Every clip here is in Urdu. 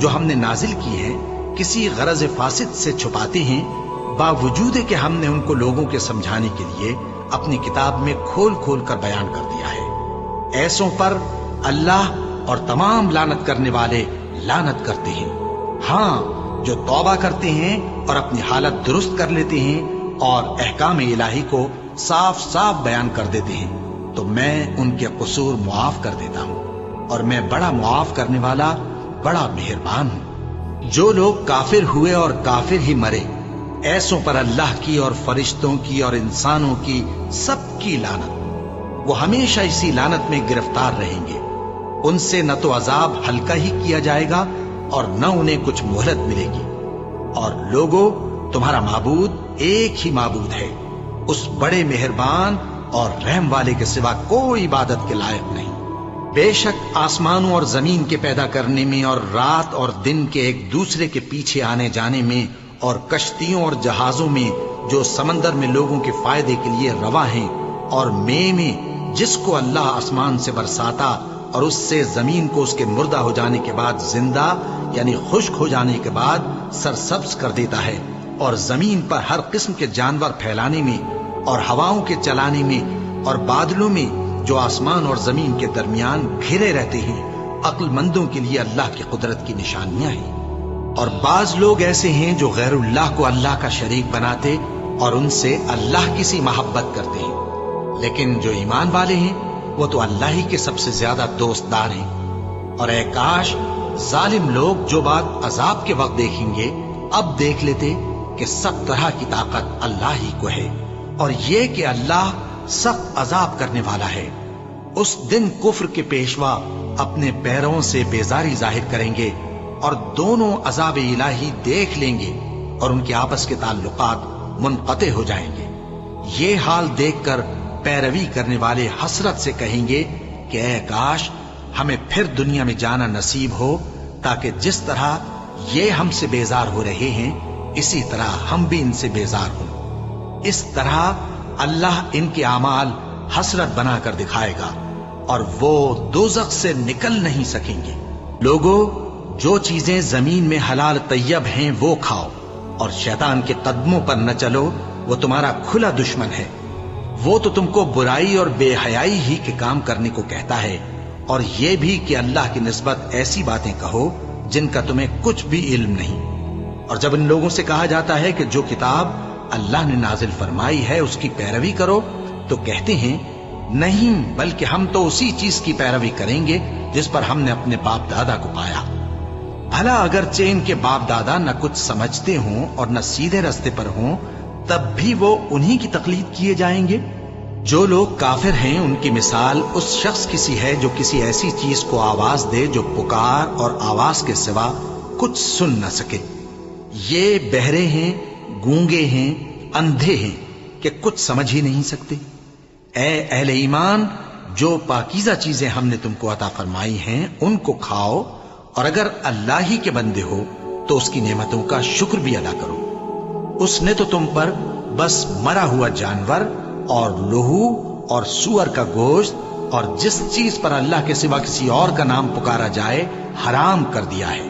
جو ہم نے نازل کی ہیں کسی غرض فاسد سے چھپاتے ہیں، باوجود کہ ہم نے ان کو لوگوں کے سمجھانے کے لیے اپنی کتاب میں کھول کھول کر بیان کر دیا ہے۔ ایسوں پر اللہ اور تمام لعنت کرنے والے لعنت کرتے ہیں۔ ہاں، جو توبہ کرتے ہیں اور اپنی حالت درست کر لیتے ہیں اور احکام الہی کو صاف صاف بیان کر دیتے ہیں تو میں ان کے قصور معاف کر دیتا ہوں، اور میں بڑا معاف کرنے والا، بڑا مہربان ہوں۔ جو لوگ کافر ہوئے اور کافر ہی مرے، ایسوں پر اللہ کی اور فرشتوں کی اور انسانوں کی سب کی لعنت، وہ ہمیشہ اسی لعنت میں گرفتار رہیں گے۔ ان سے نہ تو عذاب ہلکا ہی کیا جائے گا اور نہ انہیں کچھ مہلت ملے گی۔ اور لوگوں، تمہارا معبود ایک ہی معبود ہے، اس بڑے مہربان اور رحم والے کے سوا کوئی عبادت کے لائق نہیں۔ بے شک آسمانوں اور زمین کے پیدا کرنے میں اور رات اور دن کے ایک دوسرے کے پیچھے آنے جانے میں اور کشتیوں اور جہازوں میں جو سمندر میں لوگوں کے فائدے کے لیے رواں ہیں، اور میں جس کو اللہ آسمان سے برساتا اور اس سے زمین کو اس کے مردہ ہو جانے کے بعد زندہ یعنی خشک ہو جانے کے بعد سرسبز کر دیتا ہے، اور زمین پر ہر قسم کے جانور پھیلانے میں اور ہواؤں کے چلانے میں اور بادلوں میں جو آسمان اور زمین کے درمیان گھرے رہتے ہیں، عقل مندوں کے لیے اللہ کی قدرت کی نشانیاں ہیں۔ اور بعض لوگ ایسے ہیں جو غیر اللہ کو اللہ کا شریک بناتے اور ان سے اللہ کی سی محبت کرتے ہیں، لیکن جو ایمان والے ہیں وہ تو اللہ ہی کے سب سے زیادہ دوست دار ہیں۔ اور اے کاش ظالم لوگ جو بات عذاب کے وقت دیکھیں گے اب دیکھ لیتے کہ سب طرح کی طاقت اللہ ہی کو ہے، اور یہ کہ اللہ سخت عذاب کرنے والا ہے۔ اس دن کفر کے پیشوا اپنے پیروں سے بیزاری ظاہر کریں گے اور دونوں عذاب الہی دیکھ لیں گے اور ان کے آپس کے تعلقات منقطع ہو جائیں گے۔ یہ حال دیکھ کر پیروی کرنے والے حسرت سے کہیں گے کہ اے کاش ہمیں پھر دنیا میں جانا نصیب ہو، تاکہ جس طرح یہ ہم سے بیزار ہو رہے ہیں اسی طرح ہم بھی ان سے بیزار ہوں۔ اس طرح اللہ ان کے اعمال حسرت بنا کر دکھائے گا اور وہ دوزخ سے نکل نہیں سکیں گے۔ لوگوں، جو چیزیں زمین میں حلال طیب ہیں وہ کھاؤ، اور شیطان کے قدموں پر نہ چلو، وہ تمہارا کھلا دشمن ہے۔ وہ تو تم کو برائی اور بے حیائی ہی کے کام کرنے کو کہتا ہے، اور یہ بھی کہ اللہ کی نسبت ایسی باتیں کہو جن کا تمہیں کچھ بھی علم نہیں۔ اور جب ان لوگوں سے کہا جاتا ہے کہ جو کتاب اللہ نے نازل فرمائی ہے اس کی پیروی کرو، تو کہتے ہیں نہیں، بلکہ ہم تو اسی چیز کی پیروی کریں گے جس پر ہم نے اپنے باپ دادا کو پایا۔ بھلا اگرچہ ان کے باپ دادا نہ کچھ سمجھتے ہوں اور نہ سیدھے راستے پر ہوں، تب بھی وہ انہی کی تقلید کیے جائیں گے۔ جو لوگ کافر ہیں ان کی مثال اس شخص کی سی ہے جو کسی ایسی چیز کو آواز دے جو پکار اور آواز کے سوا کچھ سن نہ سکے۔ یہ بہرے ہیں، گونگے ہیں، اندھے ہیں کہ کچھ سمجھ ہی نہیں سکتے۔ اے اہل ایمان، جو پاکیزہ چیزیں ہم نے تم کو عطا فرمائی ہیں ان کو کھاؤ، اور اگر اللہ ہی کے بندے ہو تو اس کی نعمتوں کا شکر بھی ادا کرو۔ اس نے تو تم پر بس مرا ہوا جانور اور لہو اور سور کا گوشت اور جس چیز پر اللہ کے سوا کسی اور کا نام پکارا جائے حرام کر دیا ہے۔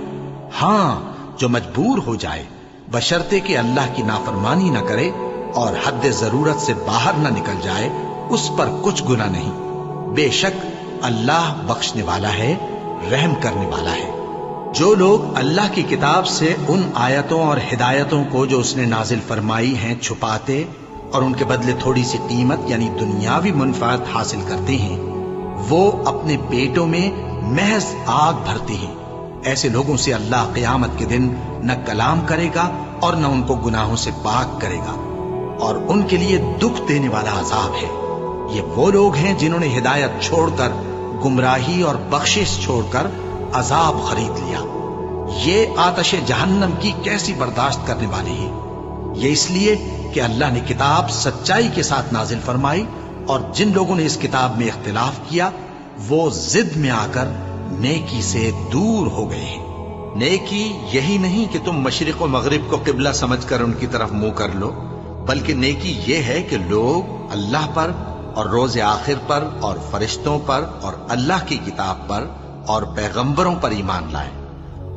ہاں، جو مجبور ہو جائے بشرطے کہ اللہ کی نافرمانی نہ کرے اور حد ضرورت سے باہر نہ نکل جائے، اس پر کچھ گناہ نہیں۔ بے شک اللہ بخشنے والا ہے، رحم کرنے والا ہے۔ جو لوگ اللہ کی کتاب سے ان آیتوں اور ہدایتوں کو جو اس نے نازل فرمائی ہیں چھپاتے اور ان کے بدلے تھوڑی سی قیمت یعنی دنیاوی منفعت حاصل کرتے ہیں، وہ اپنے پیٹوں میں محض آگ بھرتے ہیں۔ ایسے لوگوں سے اللہ قیامت کے دن نہ کلام کرے گا اور نہ ان کو گناہوں سے پاک کرے گا، اور ان کے لیے دکھ دینے والا عذاب ہے۔ یہ وہ لوگ ہیں جنہوں نے ہدایت چھوڑ کر گمراہی اور بخشش چھوڑ کر عذاب خرید لیا۔ یہ آتش جہنم کی کیسی برداشت کرنے والے ہیں۔ یہ اس لیے کہ اللہ نے کتاب سچائی کے ساتھ نازل فرمائی، اور جن لوگوں نے اس کتاب میں اختلاف کیا وہ ضد میں آ کر نیکی سے دور ہو گئے ہیں۔ نیکی یہی نہیں کہ تم مشرق و مغرب کو قبلہ سمجھ کر ان کی طرف منہ کر لو، بلکہ نیکی یہ ہے کہ لوگ اللہ پر اور روز آخر پر اور فرشتوں پر اور اللہ کی کتاب پر اور پیغمبروں پر ایمان لائیں،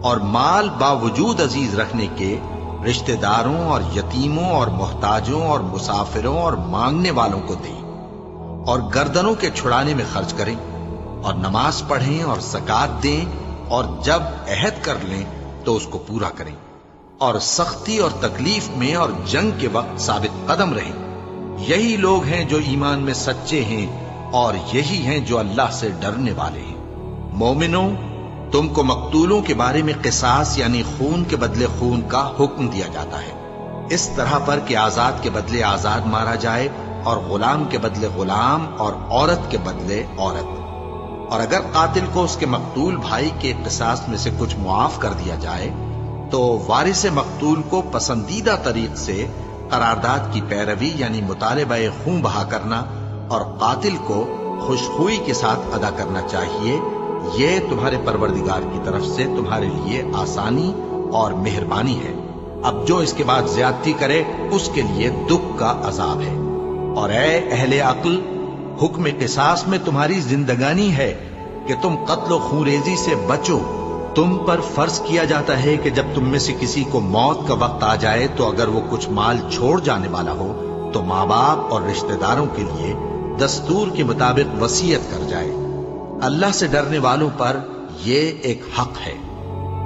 اور مال باوجود عزیز رکھنے کے رشتہ داروں اور یتیموں اور محتاجوں اور مسافروں اور مانگنے والوں کو دیں، اور گردنوں کے چھڑانے میں خرچ کریں، اور نماز پڑھیں اور زکات دیں، اور جب عہد کر لیں تو اس کو پورا کریں، اور سختی اور تکلیف میں اور جنگ کے وقت ثابت قدم رہیں۔ یہی لوگ ہیں جو ایمان میں سچے ہیں، اور یہی ہیں جو اللہ سے ڈرنے والے ہیں۔ مومنوں، تم کو مقتولوں کے بارے میں قصاص یعنی خون کے بدلے خون کا حکم دیا جاتا ہے، اس طرح پر کہ آزاد کے بدلے آزاد مارا جائے، اور غلام کے بدلے غلام، اور عورت کے بدلے عورت۔ اور اگر قاتل کو اس کے مقتول بھائی کے قصاص میں سے کچھ معاف کر دیا جائے تو وارث مقتول کو پسندیدہ طریق سے قرارداد کی پیروی یعنی مطالبہ خون بہا کرنا اور قاتل کو خوشخوئی کے ساتھ ادا کرنا چاہیے۔ یہ تمہارے پروردگار کی طرف سے تمہارے لیے آسانی اور مہربانی ہے۔ اب جو اس کے بعد زیادتی کرے اس کے لیے دکھ کا عذاب ہے۔ اور اے اہل عقل، حکم قصاص میں تمہاری زندگانی ہے کہ تم قتل و خونریزی سے بچو۔ تم پر فرض کیا جاتا ہے کہ جب تم میں سے کسی کو موت کا وقت آ جائے تو اگر وہ کچھ مال چھوڑ جانے والا ہو تو ماں باپ اور رشتہ داروں کے لیے دستور کے مطابق وصیت کر جائے۔ اللہ سے ڈرنے والوں پر یہ ایک حق ہے۔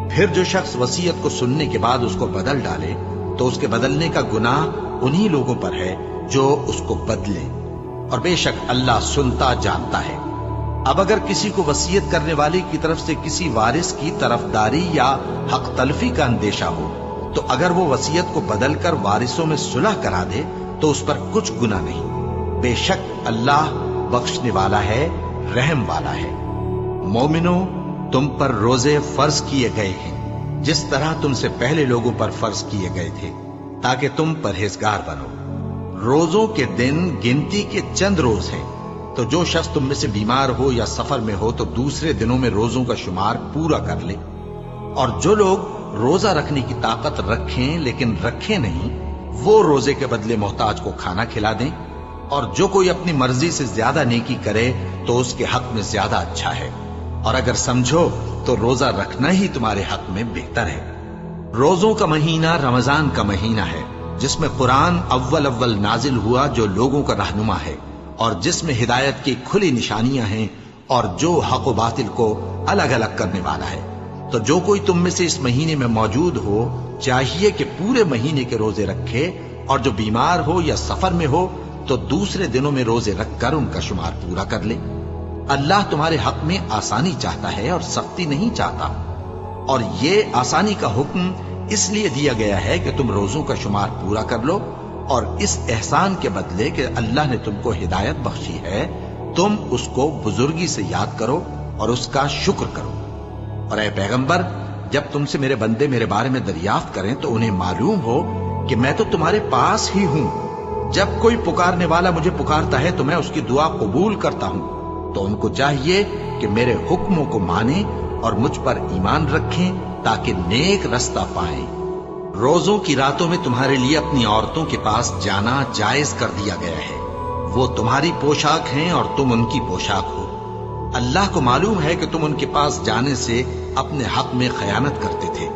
پھر جو شخص وصیت کو سننے کے بعد اس کو بدل ڈالے تو اس کے بدلنے کا گناہ انہی لوگوں پر ہے جو اس کو بدلیں، اور بے شک اللہ سنتا جانتا ہے۔ اب اگر کسی کو وصیت کرنے والے کی طرف سے کسی وارث کی طرفداری یا حق تلفی کا اندیشہ ہو تو اگر وہ وصیت کو بدل کر وارثوں میں صلح کرا دے تو اس پر کچھ گناہ نہیں، بے شک اللہ بخشنے والا ہے، رحم والا ہے۔ مومنوں، تم پر روزے فرض کیے گئے ہیں جس طرح تم سے پہلے لوگوں پر فرض کیے گئے تھے تاکہ تم پرہیزگار بنو۔ روزوں کے دن گنتی کے چند روز ہیں، تو جو شخص تم میں سے بیمار ہو یا سفر میں ہو تو دوسرے دنوں میں روزوں کا شمار پورا کر لے۔ اور جو لوگ روزہ رکھنے کی طاقت رکھیں لیکن رکھیں نہیں، وہ روزے کے بدلے محتاج کو کھانا کھلا دیں۔ اور جو کوئی اپنی مرضی سے زیادہ نیکی کرے تو اس کے حق میں زیادہ اچھا ہے، اور اگر سمجھو تو روزہ رکھنا ہی تمہارے حق میں بہتر ہے۔ روزوں کا مہینہ رمضان کا مہینہ ہے جس میں قرآن اول نازل ہوا، جو لوگوں کا رہنما ہے اور جس میں ہدایت کی کھلی نشانیاں ہیں اور جو حق و باطل کو الگ الگ کرنے والا ہے۔ تو جو کوئی تم میں سے اس مہینے میں موجود ہو چاہیے کہ پورے مہینے کے روزے رکھے، اور جو بیمار ہو یا سفر میں ہو تو دوسرے دنوں میں روزے رکھ کر ان کا شمار پورا کر لے۔ اللہ تمہارے حق میں آسانی چاہتا ہے اور سختی نہیں چاہتا، اور یہ آسانی کا حکم اس لیے دیا گیا ہے کہ تم روزوں کا شمار پورا کر لو، اور اس احسان کے بدلے کہ اللہ نے تم کو ہدایت بخشی ہے تم اس کو بزرگی سے یاد کرو اور اس کا شکر کرو۔ اور اے پیغمبر، جب تم سے میرے بندے میرے بارے میں دریافت کریں تو انہیں معلوم ہو کہ میں تو تمہارے پاس ہی ہوں۔ جب کوئی پکارنے والا مجھے پکارتا ہے تو میں اس کی دعا قبول کرتا ہوں۔ تو ان کو چاہیے کہ میرے حکموں کو مانیں اور مجھ پر ایمان رکھیں تاکہ نیک رستہ پائیں۔ روزوں کی راتوں میں تمہارے لیے اپنی عورتوں کے پاس جانا جائز کر دیا گیا ہے، وہ تمہاری پوشاک ہیں اور تم ان کی پوشاک ہو۔ اللہ کو معلوم ہے کہ تم ان کے پاس جانے سے اپنے حق میں خیانت کرتے تھے،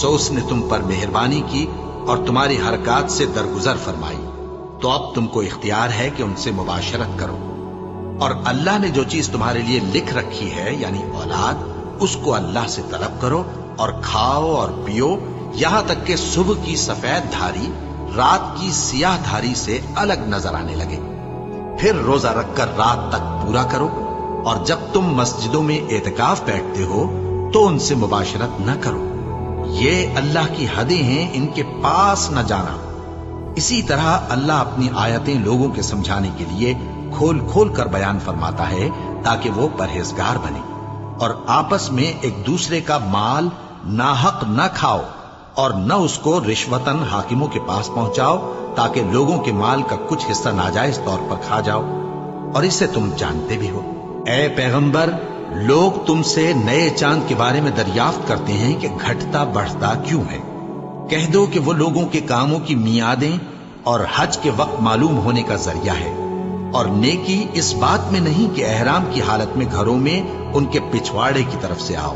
سو اس نے تم پر مہربانی کی اور تمہاری حرکات سے درگزر فرمائی، تو اب تم کو اختیار ہے کہ ان سے مباشرت کرو۔ اور اللہ نے جو چیز تمہارے لیے لکھ رکھی ہے یعنی اولاد، اس کو اللہ سے طلب کرو اور کھاؤ اور پیو، یہاں تک کہ صبح کی سفید دھاری رات کی سیاہ دھاری سے الگ نظر آنے لگے۔ پھر روزہ رکھ کر رات تک پورا کرو، اور جب تم مسجدوں میں اعتکاف بیٹھتے ہو تو ان سے مباشرت نہ کرو، یہ اللہ کی حدیں ہیں، ان کے پاس نہ جانا۔ اسی طرح اللہ اپنی آیتیں لوگوں کے سمجھانے کے لیے کھول کھول کر بیان فرماتا ہے تاکہ وہ پرہیزگار بنے، اور آپس میں ایک دوسرے کا مال ناحق نہ کھاؤ، اور نہ اس کو رشوتاً حاکموں کے پاس پہنچاؤ تاکہ لوگوں کے مال کا کچھ حصہ ناجائز طور پر کھا جاؤ، اور اسے تم جانتے بھی ہو۔ اے پیغمبر، لوگ تم سے نئے چاند کے بارے میں دریافت کرتے ہیں کہ گھٹتا بڑھتا کیوں ہے۔ کہہ دو کہ وہ لوگوں کے کاموں کی میعادیں اور حج کے وقت معلوم ہونے کا ذریعہ ہے، اور نیکی اس بات میں نہیں کہ احرام کی حالت میں گھروں میں ان کے پچھواڑے کی طرف سے آؤ،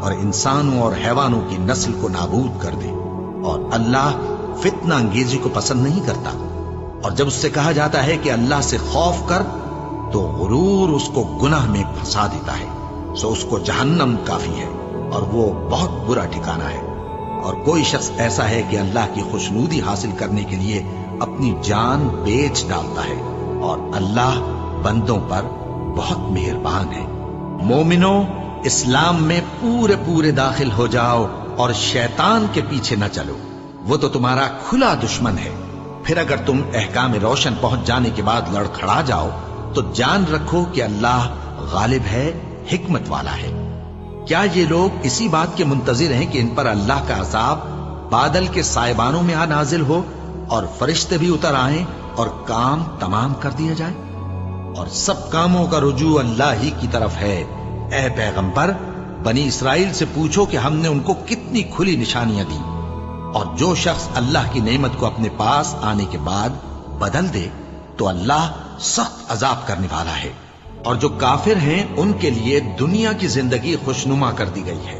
اور انسانوں اور حیوانوں کی نسل کو نابود کر دے۔ اور اللہ فتنہ انگیزی کو پسند نہیں کرتا، اور جب اس سے کہا جاتا ہے کہ اللہ سے خوف کر تو غرور اس کو گناہ میں پھنسا دیتا ہے، سو اس کو جہنم کافی ہے اور وہ بہت برا ٹھکانہ ہے۔ اور کوئی شخص ایسا ہے کہ اللہ کی خوشنودی حاصل کرنے کے لیے اپنی جان بیچ ڈالتا ہے، اور اللہ بندوں پر بہت مہربان ہے۔ مومنو، اسلام میں پورے داخل ہو جاؤ اور شیطان کے پیچھے نہ چلو، وہ تو تمہارا کھلا دشمن ہے۔ پھر اگر تم احکام روشن پہنچ جانے کے بعد لڑکھڑا جاؤ تو جان رکھو کہ اللہ غالب ہے، حکمت والا ہے۔ کیا یہ لوگ اسی بات کے منتظر ہیں کہ ان پر اللہ کا عذاب بادل کے سائبانوں میں نازل ہو اور فرشتے بھی اتر آئیں اور کام تمام کر دیا جائے؟ اور سب کاموں کا رجوع اللہ ہی کی طرف ہے۔ اے پیغمبر، بنی اسرائیل سے پوچھو کہ ہم نے ان کو کتنی کھلی نشانیاں دی، اور جو شخص اللہ کی نعمت کو اپنے پاس آنے کے بعد بدل دے تو اللہ سخت عذاب کرنے والا ہے۔ اور جو کافر ہیں ان کے لیے دنیا کی زندگی خوشنما کر دی گئی ہے،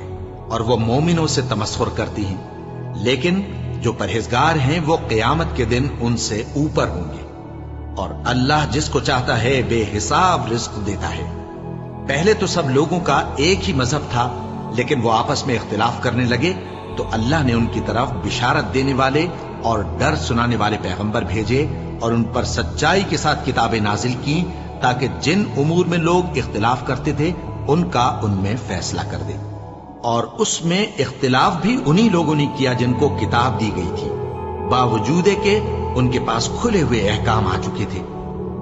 اور وہ مومنوں سے تمسخر کرتی ہیں، لیکن جو پرہیزگار ہیں وہ قیامت کے دن ان سے اوپر ہوں گے۔ اور اللہ جس کو چاہتا ہے بے حساب رزق دیتا ہے۔ پہلے تو سب لوگوں کا ایک ہی مذہب تھا، لیکن وہ آپس میں اختلاف کرنے لگے تو اللہ نے ان کی طرف بشارت دینے والے اور ڈر سنانے والے پیغمبر بھیجے، اور ان پر سچائی کے ساتھ کتابیں نازل کی، تاکہ جن امور میں لوگ اختلاف کرتے تھے ان کا ان میں فیصلہ کر دے۔ اور اس میں اختلاف بھی انہی لوگوں نے کیا جن کو کتاب دی گئی تھی، باوجود کہ ان کے پاس کھلے ہوئے احکام آ چکے تھے،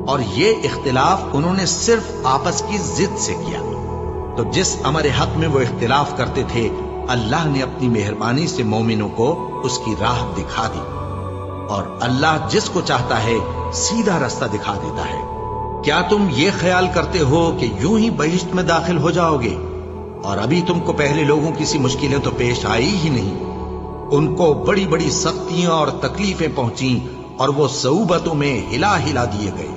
اور یہ اختلاف انہوں نے صرف آپس کی ضد سے کیا۔ تو جس امر حق میں وہ اختلاف کرتے تھے اللہ نے اپنی مہربانی سے مومنوں کو اس کی راہ دکھا دی، اور اللہ جس کو چاہتا ہے سیدھا رستہ دکھا دیتا ہے۔ کیا تم یہ خیال کرتے ہو کہ یوں ہی بہشت میں داخل ہو جاؤ گے، اور ابھی تم کو پہلے لوگوں کی سی مشکلیں تو پیش آئی ہی نہیں؟ ان کو بڑی بڑی سختیاں اور تکلیفیں پہنچیں، اور وہ صعوبتوں میں ہلا دیے گئے،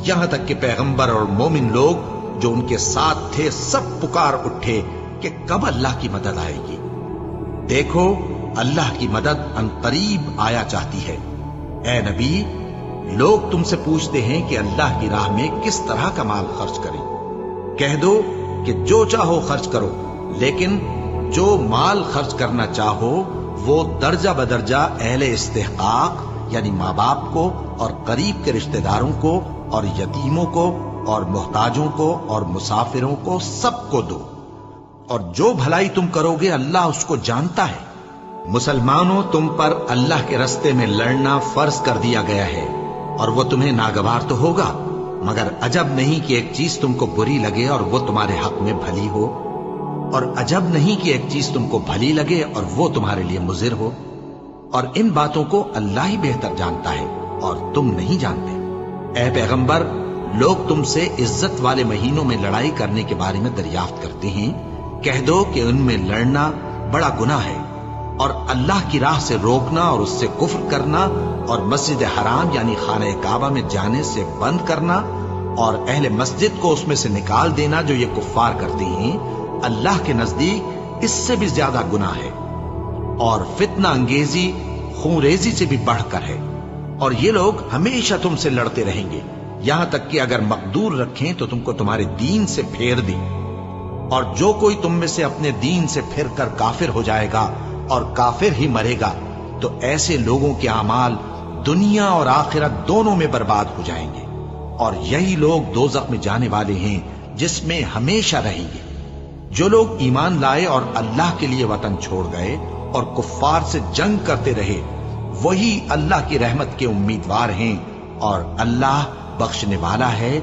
یہاں تک کہ پیغمبر اور مومن لوگ جو ان کے ساتھ تھے سب پکار اٹھے کہ کب اللہ کی مدد آئے گی۔ دیکھو، اللہ کی مدد عنقریب آیا چاہتی ہے۔ اے نبی، لوگ تم سے پوچھتے ہیں کہ اللہ کی راہ میں کس طرح کا مال خرچ کریں۔ کہہ دو کہ جو چاہو خرچ کرو، لیکن جو مال خرچ کرنا چاہو وہ درجہ بدرجہ اہل استحقاق یعنی ماں باپ کو اور قریب کے رشتہ داروں کو اور یتیموں کو اور محتاجوں کو اور مسافروں کو سب کو دو، اور جو بھلائی تم کرو گے اللہ اس کو جانتا ہے۔ مسلمانوں، تم پر اللہ کے رستے میں لڑنا فرض کر دیا گیا ہے، اور وہ تمہیں ناگوار تو ہوگا، مگر عجب نہیں کہ ایک چیز تم کو بری لگے اور وہ تمہارے حق میں بھلی ہو، اور عجب نہیں کہ ایک چیز تم کو بھلی لگے اور وہ تمہارے لیے مضر ہو، اور ان باتوں کو اللہ ہی بہتر جانتا ہے اور تم نہیں جانتے۔ اے پیغمبر، لوگ تم سے عزت والے مہینوں میں لڑائی کرنے کے بارے میں دریافت کرتے ہیں، کہہ دو کہ ان میں لڑنا بڑا گناہ ہے، اور اللہ کی راہ سے روکنا اور اس سے کفر کرنا اور مسجد حرام یعنی خانہ کعبہ میں جانے سے بند کرنا اور اہل مسجد کو اس میں سے نکال دینا جو یہ کفار کرتے ہیں، اللہ کے نزدیک اس سے بھی زیادہ گناہ ہے، اور فتنہ انگیزی خونریزی سے بھی بڑھ کر ہے۔ اور یہ لوگ ہمیشہ تم سے لڑتے رہیں گے، یہاں تک کہ اگر مقدور رکھیں تو تم کو تمہارے دین سے پھیر دیں، اور جو کوئی تم میں سے اپنے دین سے پھر کر کافر ہو جائے گا اور کافر ہی مرے گا تو ایسے لوگوں کے اعمال دنیا اور آخرت دونوں میں برباد ہو جائیں گے، اور یہی لوگ دوزخ میں جانے والے ہیں جس میں ہمیشہ رہیں گے۔ جو لوگ ایمان لائے اور اللہ کے لیے وطن چھوڑ گئے اور کفار سے جنگ کرتے رہے وہی اللہ کی رحمت کے امیدوار ہیں، اور اللہ بخشنے والا ہے،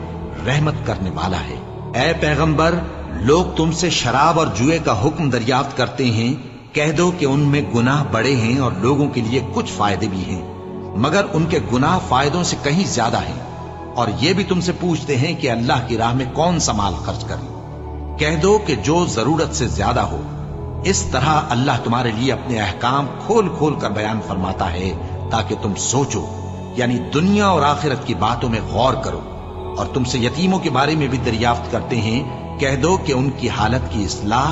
رحمت کرنے والا ہے۔ اے پیغمبر، لوگ تم سے شراب اور جوئے کا حکم دریافت کرتے ہیں، کہہ دو کہ ان میں گناہ بڑے ہیں اور لوگوں کے لیے کچھ فائدے بھی ہیں، مگر ان کے گناہ فائدوں سے کہیں زیادہ ہیں۔ اور یہ بھی تم سے پوچھتے ہیں کہ اللہ کی راہ میں کون سا مال خرچ کریں، کہہ دو کہ جو ضرورت سے زیادہ ہو۔ اس طرح اللہ تمہارے لیے اپنے احکام کھول کھول کر بیان فرماتا ہے تاکہ تم سوچو، یعنی دنیا اور آخرت کی باتوں میں غور کرو۔ اور تم سے یتیموں کے بارے میں بھی دریافت کرتے ہیں، کہہ دو کہ ان کی حالت کی اصلاح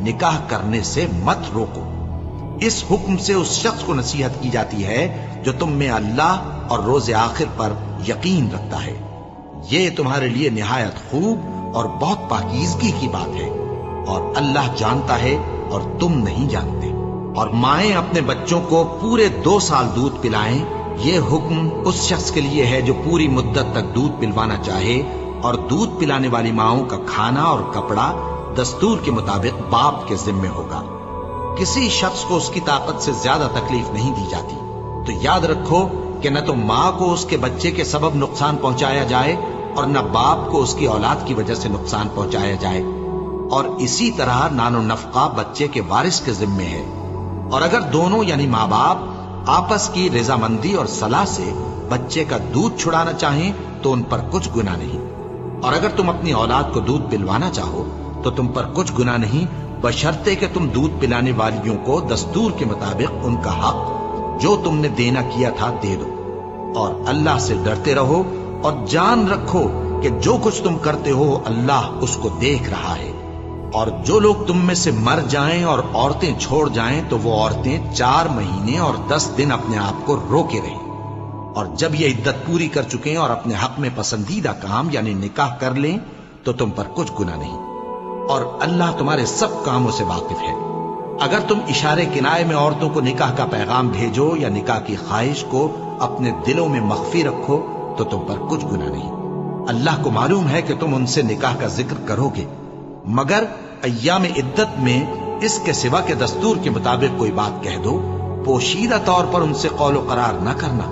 نکاح کرنے سے مت روکو۔ اس حکم سے اس شخص کو نصیحت کی جاتی ہے جو تم میں اللہ اور روز آخر پر یقین رکھتا ہے۔ یہ تمہارے لیے نہایت خوب اور بہت پاکیزگی کی بات ہے، اور اللہ جانتا ہے اور تم نہیں جانتے۔ اور مائیں اپنے بچوں کو پورے 2 سال دودھ پلائیں، یہ حکم اس شخص کے لیے ہے جو پوری مدت تک دودھ پلوانا چاہے، اور دودھ پلانے والی ماؤں کا کھانا اور کپڑا دستور کے مطابق باپ کے ذمے ہوگا۔ کسی شخص کو اس کی طاقت سے زیادہ تکلیف نہیں دی جاتی، تو یاد رکھو کہ نہ تو ماں کو اس کے بچے کے سبب نقصان پہنچایا جائے اور نہ باپ کو اس کی اولاد کی وجہ سے نقصان پہنچایا جائے، اور اسی طرح نان و نفقہ بچے کے وارث کے ذمے ہے۔ اور اگر دونوں یعنی ماں باپ آپس کی رضامندی اور صلاح سے بچے کا دودھ چھڑانا چاہیں تو ان پر کچھ گناہ نہیں، اور اگر تم اپنی اولاد کو دودھ پلوانا چاہو تو تم پر کچھ گناہ نہیں، بشرطے کہ تم دودھ پلانے والیوں کو دستور کے مطابق ان کا حق جو تم نے دینا کیا تھا دے دو۔ اور اللہ سے ڈرتے رہو اور جان رکھو کہ جو کچھ تم کرتے ہو اللہ اس کو دیکھ رہا ہے۔ اور جو لوگ تم میں سے مر جائیں اور عورتیں چھوڑ جائیں تو وہ عورتیں 4 مہینے اور 10 دن اپنے آپ کو روکے رہیں، اور جب یہ عدت پوری کر چکیں اور اپنے حق میں پسندیدہ کام یعنی نکاح کر لیں تو تم پر کچھ گناہ نہیں، اور اللہ تمہارے سب کاموں سے واقف ہے۔ اگر تم اشارے کنائے میں عورتوں کو نکاح کا پیغام بھیجو یا نکاح کی خواہش کو اپنے دلوں میں مخفی رکھو تو تم پر کچھ گناہ نہیں۔ اللہ کو معلوم ہے کہ تم ان سے نکاح کا ذکر کرو گے، مگر ایام عدت میں اس کے سوا کے دستور کے مطابق کوئی بات کہہ دو، پوشیدہ طور پر ان سے قول و قرار نہ کرنا،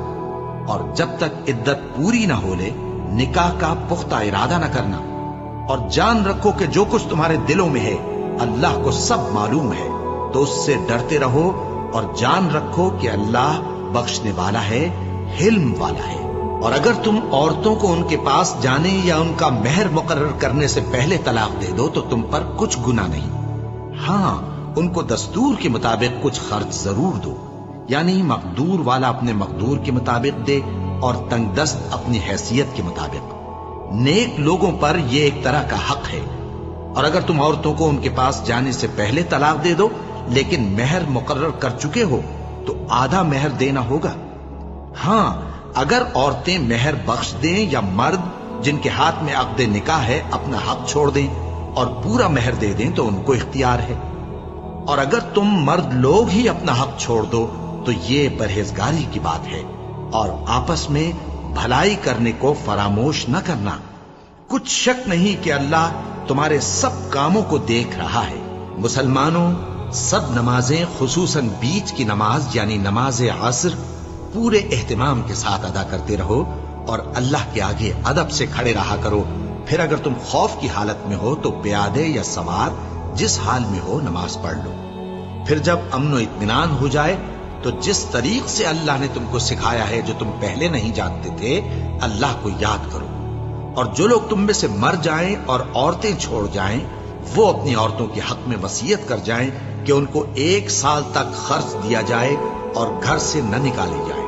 اور جب تک عدت پوری نہ ہو لے نکاح کا پختہ ارادہ نہ کرنا۔ اور جان رکھو کہ جو کچھ تمہارے دلوں میں ہے اللہ کو سب معلوم ہے، تو اس سے ڈرتے رہو اور جان رکھو کہ اللہ بخشنے والا ہے، حلم والا ہے۔ اور اگر تم عورتوں کو ان کے پاس جانے یا ان کا مہر مقرر کرنے سے پہلے طلاق دے دو تو تم پر کچھ گناہ نہیں، ہاں ان کو دستور کے مطابق کچھ خرچ ضرور دو، یعنی مقدور والا اپنے مقدور کے مطابق دے اور تنگ دست اپنی حیثیت کے مطابق۔ نیک لوگوں پر یہ ایک طرح کا حق ہے۔ اور اگر تم عورتوں کو ان کے پاس جانے سے پہلے طلاق دے دو لیکن مہر مقرر کر چکے ہو تو آدھا مہر دینا ہوگا۔ ہاں اگر عورتیں مہر بخش دیں یا مرد جن کے ہاتھ میں عقد نکاح ہے اپنا حق چھوڑ دیں اور پورا مہر دے دیں تو ان کو اختیار ہے۔ اور اگر تم مرد لوگ ہی اپنا حق چھوڑ دو تو یہ پرہیزگاری کی بات ہے، اور آپس میں بھلائی کرنے کو فراموش نہ کرنا۔ کچھ شک نہیں کہ اللہ تمہارے سب کاموں کو دیکھ رہا ہے۔ مسلمانوں، سب نمازیں خصوصاً بیچ کی نماز یعنی نماز عصر پورے اہتمام کے ساتھ ادا کرتے رہو اور اللہ کے آگے ادب سے کھڑے رہا کرو۔ پھر اگر تم خوف کی حالت میں ہو تو پیادے یا سوار جس حال میں ہو نماز پڑھ لو۔ پھر جب امن و اطمینان ہو جائے تو جس طریق سے اللہ نے تم کو سکھایا ہے جو تم پہلے نہیں جانتے تھے اللہ کو یاد کرو۔ اور جو لوگ تم میں سے مر جائیں اور عورتیں چھوڑ جائیں وہ اپنی عورتوں کے حق میں وصیت کر جائیں کہ ان کو 1 سال تک خرچ دیا جائے اور گھر سے نہ نکالی جائے۔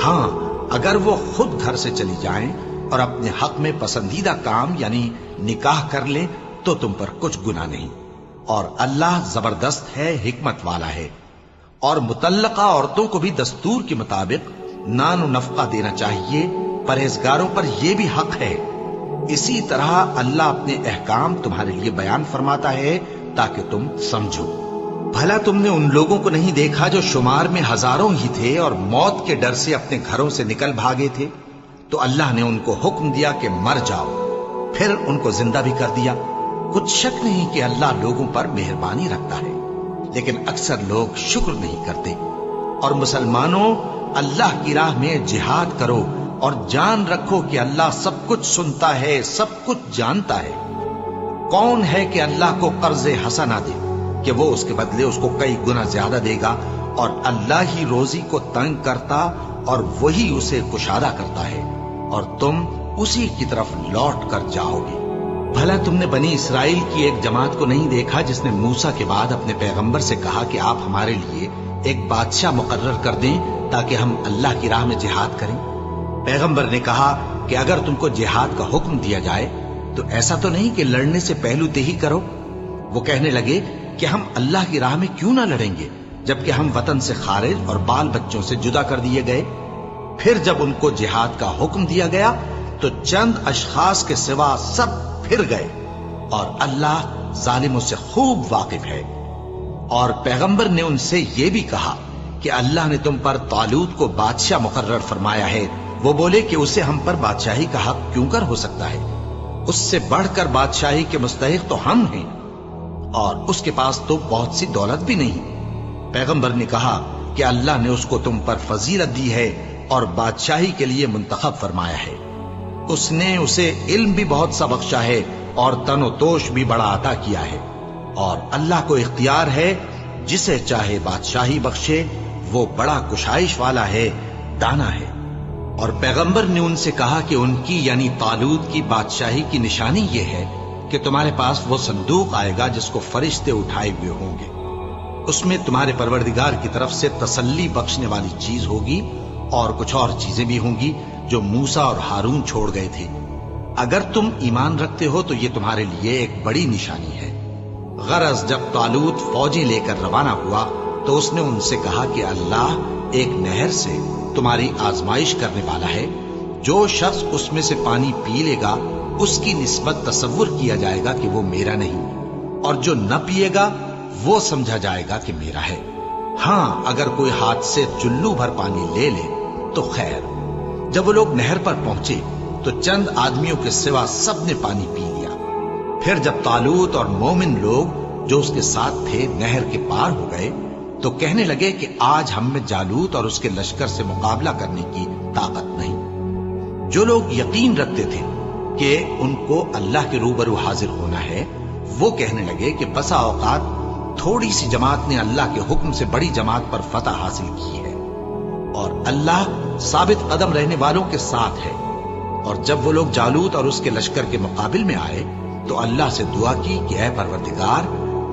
ہاں اگر وہ خود گھر سے چلی جائیں اور اپنے حق میں پسندیدہ کام یعنی نکاح کر لیں تو تم پر کچھ گناہ نہیں، اور اللہ زبردست ہے، حکمت والا ہے۔ اور مطلقہ عورتوں کو بھی دستور کے مطابق نان و نفقہ دینا چاہیے، پرہیزگاروں پر یہ بھی حق ہے۔ اسی طرح اللہ اپنے احکام تمہارے لیے بیان فرماتا ہے تاکہ تم سمجھو۔ بھلا تم نے ان لوگوں کو نہیں دیکھا جو شمار میں ہزاروں ہی تھے اور موت کے ڈر سے اپنے گھروں سے نکل بھاگے تھے؟ تو اللہ نے ان کو حکم دیا کہ مر جاؤ، پھر ان کو زندہ بھی کر دیا۔ کچھ شک نہیں کہ اللہ لوگوں پر مہربانی رکھتا ہے، لیکن اکثر لوگ شکر نہیں کرتے۔ اور مسلمانوں، اللہ کی راہ میں جہاد کرو اور جان رکھو کہ اللہ سب کچھ سنتا ہے، سب کچھ جانتا ہے۔ کون ہے کہ اللہ کو قرض حسنہ دے کہ وہ اس کے بدلے اس کو کئی گنا زیادہ دے گا؟ اور اللہ ہی روزی کو تنگ کرتا اور وہی اسے کشادہ کرتا ہے، اور تم اسی کی طرف لوٹ کر جاؤ گے۔ بھلا تم نے بنی اسرائیل کی ایک جماعت کو نہیں دیکھا جس نے موسیٰ کے بعد اپنے پیغمبر سے کہا کہ آپ ہمارے لیے ایک بادشاہ مقرر کر دیں تاکہ ہم اللہ کی راہ میں جہاد کریں؟ پیغمبر نے کہا کہ اگر تم کو جہاد کا حکم دیا جائے تو ایسا تو نہیں کہ لڑنے سے پہلو تہی کرو؟ وہ کہنے لگے کہ ہم اللہ کی راہ میں کیوں نہ لڑیں گے جبکہ ہم وطن سے خارج اور بال بچوں سے جدا کر دیے گئے۔ پھر جب ان کو جہاد کا حکم دیا گیا تو چند اشخاص کے سوا سب پھر گئے، اور اللہ ظالموں سے خوب واقف ہے۔ اور پیغمبر نے ان سے یہ بھی کہا کہ اللہ نے تم پر طالوت کو بادشاہ مقرر فرمایا ہے۔ وہ بولے کہ اسے ہم پر بادشاہی کا حق کیوں کر ہو سکتا ہے؟ اس سے بڑھ کر بادشاہی کے مستحق تو ہم ہیں، اور اس کے پاس تو بہت سی دولت بھی نہیں۔ پیغمبر نے کہا کہ اللہ نے اس کو تم پر فضیلت دی ہے اور بادشاہی کے لیے منتخب فرمایا ہے۔ اس نے اسے علم بھی بہت سا بخشا ہے اور تن و توش بھی بڑا عطا کیا ہے، اور اللہ کو اختیار ہے جسے چاہے بادشاہی بخشے، وہ بڑا کشائش والا ہے، دانا ہے۔ اور پیغمبر نے ان سے کہا کہ ان کی یعنی طالوت کی بادشاہی کی نشانی یہ ہے کہ تمہارے پاس وہ صندوق آئے گا جس کو فرشتے اٹھائے ہوئے ہوں گے۔ اس میں تمہارے پروردگار کی طرف سے تسلی بخشنے والی چیز ہوگی، اور کچھ اور چیزیں بھی ہوں گی جو موسیٰ اور ہارون چھوڑ گئے تھے۔ اگر تم ایمان رکھتے ہو تو یہ تمہارے لیے ایک بڑی نشانی ہے۔ غرض جب طالوت فوجیں لے کر روانہ ہوا تو اس نے ان سے کہا کہ اللہ ایک نہر سے تمہاری آزمائش کرنے والا ہے، جو شخص اس میں سے پانی پی لے گا اس کی نسبت تصور کیا جائے گا کہ وہ میرا نہیں، اور جو نہ پیے گا وہ سمجھا جائے گا کہ میرا ہے۔ ہاں اگر کوئی ہاتھ سے چلو بھر پانی لے لے تو خیر۔ جب وہ لوگ نہر پر پہنچے تو چند آدمیوں کے سوا سب نے پانی پی لیا۔ پھر جب طالوت اور مومن لوگ جو اس کے ساتھ تھے نہر کے پار ہو گئے تو کہنے لگے کہ آج ہم میں جالوت اور اس کے لشکر سے مقابلہ کرنے کی طاقت نہیں۔ جو لوگ یقین رکھتے تھے کہ ان کو اللہ کے روبرو حاضر ہونا ہے، وہ کہنے لگے کہ بسا اوقات تھوڑی سی جماعت نے اللہ کے حکم سے بڑی جماعت پر فتح حاصل کی ہے، اور اللہ ثابت قدم رہنے والوں کے ساتھ ہے۔ اور جب وہ لوگ جالوت اور اس کے لشکر کے مقابل میں آئے تو اللہ سے دعا کی کہ اے پروردگار،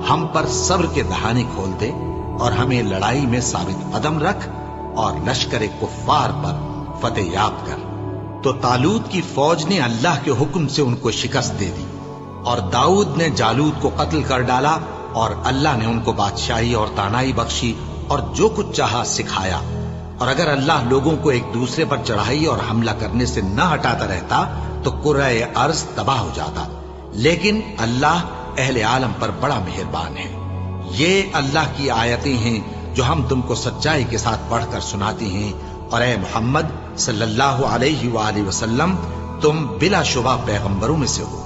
ہم پر صبر کے دہانے کھول دے اور ہمیں لڑائی میں ثابت قدم رکھ اور لشکر کفار پر فتح یاب کر۔ تو طالوت کی فوج نے اللہ کے حکم سے ان کو شکست دے دی، اور داؤد نے جالوت کو قتل کر ڈالا، اور اللہ نے ان کو بادشاہی اور دانائی بخشی اور جو کچھ چاہا سکھایا۔ اور اگر اللہ لوگوں کو ایک دوسرے پر چڑھائی اور حملہ کرنے سے نہ ہٹاتا رہتا تو کرۂ ارض تباہ ہو جاتا، لیکن اللہ اہل عالم پر بڑا مہربان ہے۔ یہ اللہ کی آیتیں ہیں جو ہم تم کو سچائی کے ساتھ پڑھ کر سناتے ہیں، اور اے محمد صلی اللہ علیہ وآلہ وسلم، تم بلا شبہ پیغمبروں میں سے ہو۔